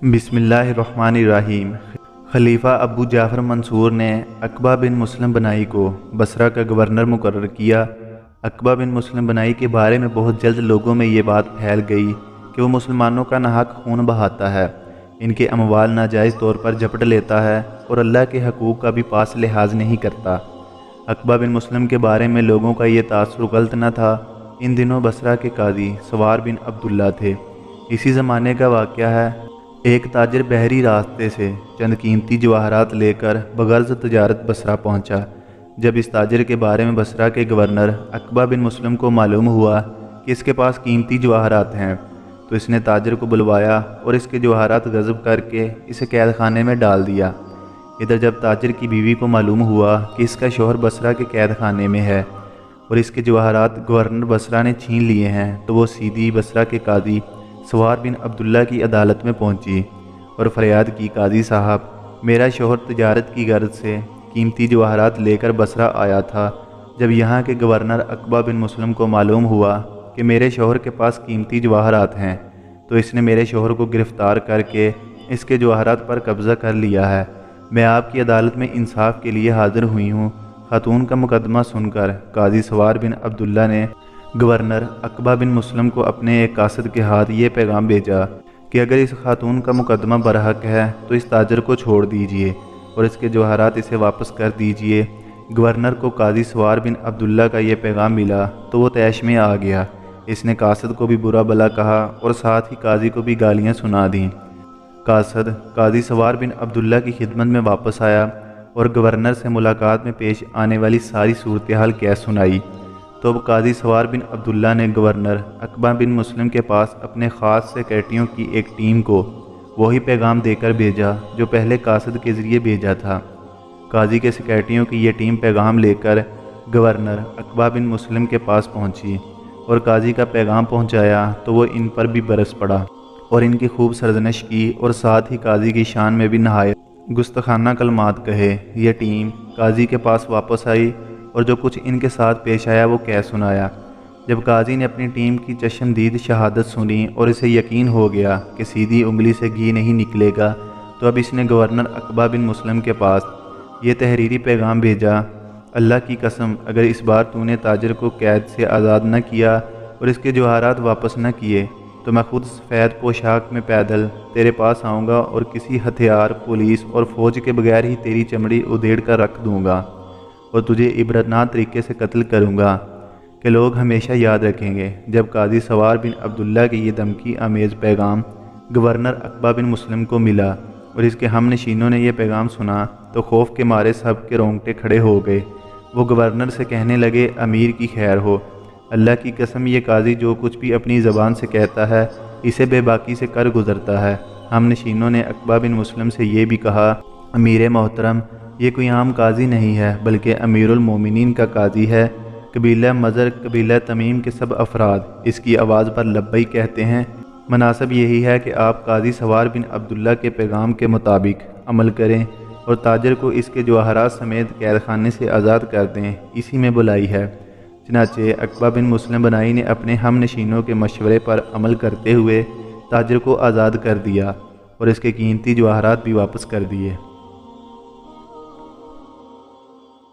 बिस्मिल्लाहिर्रहमानिर्रहीम। खलीफा अबू जाफ़र मंसूर ने अक़बा बिन मुस्लिम बनाई को बसरा का गवर्नर मुकर्रर किया। अक़बा बिन मुस्लिम बनाई के बारे में बहुत जल्द लोगों में ये बात फैल गई कि वो मुसलमानों का नाहक खून बहाता है, इनके अमवाल नाजायज़ तौर पर झपट लेता है और अल्लाह के हकूक़ का भी पास लिहाज नहीं करता। अक़बा बिन मुस्लिम के बारे में लोगों का ये तासुर गलत न था। इन दिनों बसरा के कादी सवार बिन अब्दुल्ला थे। इसी ज़माने का वाक़या है। एक ताजर बहरी रास्ते से चंद कीमती जवाहरात लेकर बगर्ज़ तजारत बसरा पहुंचा। जब इस ताजर के बारे में बसरा के गवर्नर अक़बा बिन मुस्लिम को मालूम हुआ कि इसके पास कीमती जवाहरात हैं, तो इसने ताजर को बुलवाया और इसके जवाहरात गज़ब करके इसे कैद खाने में डाल दिया। इधर जब ताजर की बीवी को मालूम हुआ कि इसका शौहर बसरा के कैद खाने में है और इसके जवाहरात गवर्नर बसरा ने छीन लिए हैं, तो वो सीधी बसरा के कादी सवार बिन अब्दुल्ला की अदालत में पहुंची और फरियाद की, कादी साहब, मेरा शौहर तजारत की गर्ज से कीमती जवाहरात लेकर बसरा आया था। जब यहाँ के गवर्नर अक़बा बिन मुस्लिम को मालूम हुआ कि मेरे शौहर के पास कीमती जवाहरात हैं, तो इसने मेरे शौहर को गिरफ़्तार करके इसके जवाहरात पर कब्ज़ा कर लिया है। मैं आपकी अदालत में इंसाफ के लिए हाज़िर हुई हूँ। खातून का मुकदमा सुनकर कादी सवार बिन अब्दुल्ला ने गवर्नर अक़बा बिन मुस्लिम को अपने एक कासिद के हाथ ये पैगाम भेजा कि अगर इस खातून का मुकदमा बरहक है तो इस ताजर को छोड़ दीजिए और इसके जवाहरात इसे वापस कर दीजिए। गवर्नर को कादी सवार बिन अब्दुल्ला का ये पैगाम मिला तो वो तैश में आ गया। इसने कासिद को भी बुरा भला कहा और साथ ही काजी को भी गालियाँ सुना दीं। कासिद कादी सवार बिन अब्दुल्ला की खिदमत में वापस आया और गवर्नर से मुलाकात में पेश आने वाली सारी सूरत हाल कह सुनाई। तो अब कादी सवार बिन अब्दुल्ला ने गवर्नर अक़बा बिन मुस्लिम के पास अपने ख़ास सेक्रेटरियों की एक टीम को वही पैगाम देकर भेजा जो पहले कासिद के ज़रिए भेजा था। काजी के सेक्रेटरियों की ये टीम पैगाम लेकर गवर्नर अक़बा बिन मुस्लिम के पास पहुंची और काजी का पैगाम पहुंचाया तो वो इन पर भी बरस पड़ा और इनकी खूब सरजनश की और साथ ही काजी की शान में भी नहायत गुस्ताखाना कलमात कहे। यह टीम काजी के पास वापस आई और जो कुछ इनके साथ पेश आया वो कह सुनाया। जब काजी ने अपनी टीम की चश्मदीद शहादत सुनी और इसे यकीन हो गया कि सीधी उंगली से घी नहीं निकलेगा, तो अब इसने गवर्नर अक़बा बिन मुस्लिम के पास ये तहरीरी पैगाम भेजा, अल्लाह की कसम, अगर इस बार तूने ताजर को कैद से आज़ाद न किया और इसके जवाहरात वापस न किए तो मैं खुद सफ़ेद पोशाक में पैदल तेरे पास आऊँगा और किसी हथियार, पुलिस और फ़ौज के बगैर ही तेरी चमड़ी उधेड़ कर रख दूँगा और तुझे इबरतनाक तरीके से कत्ल करूँगा कि लोग हमेशा याद रखेंगे। जब कादी सवार बिन अब्दुल्ला की ये धमकी आमेज़ पैगाम गवर्नर अक़बा बिन मुस्लिम को मिला और इसके हमनशीनों ने यह पैगाम सुना तो खौफ के मारे सब के रोंगटे खड़े हो गए। वो गवर्नर से कहने लगे, अमीर की खैर हो, अल्लाह की कसम, ये काजी जो कुछ भी अपनी ज़बान से कहता है इसे बेबाकी से कर गुज़रता है। हमनशीनों ने अक़बा बिन मुस्लिम से ये भी कहा, अमीर मोहतरम, ये कोई आम काजी नहीं है बल्कि अमीरुल मोमिनीन का काजी है। कबीला मज़र, कबीला तमीम के सब अफराद इसकी आवाज़ पर लब्बई कहते हैं। मुनासिब यही है कि आप कादी सवार बिन अब्दुल्ला के पैगाम के मुताबिक अमल करें और ताजर को इसके जवाहरात समेत कैद खाने से आज़ाद कर दें। इसी में बुलाई है। चनाचे अक़बा बिन मुस्लिम बनाई ने अपने हमनशीनों के मशवरे पर अमल करते हुए ताजर को आज़ाद कर दिया और इसके कीमती जवाहरात भी वापस कर दिए।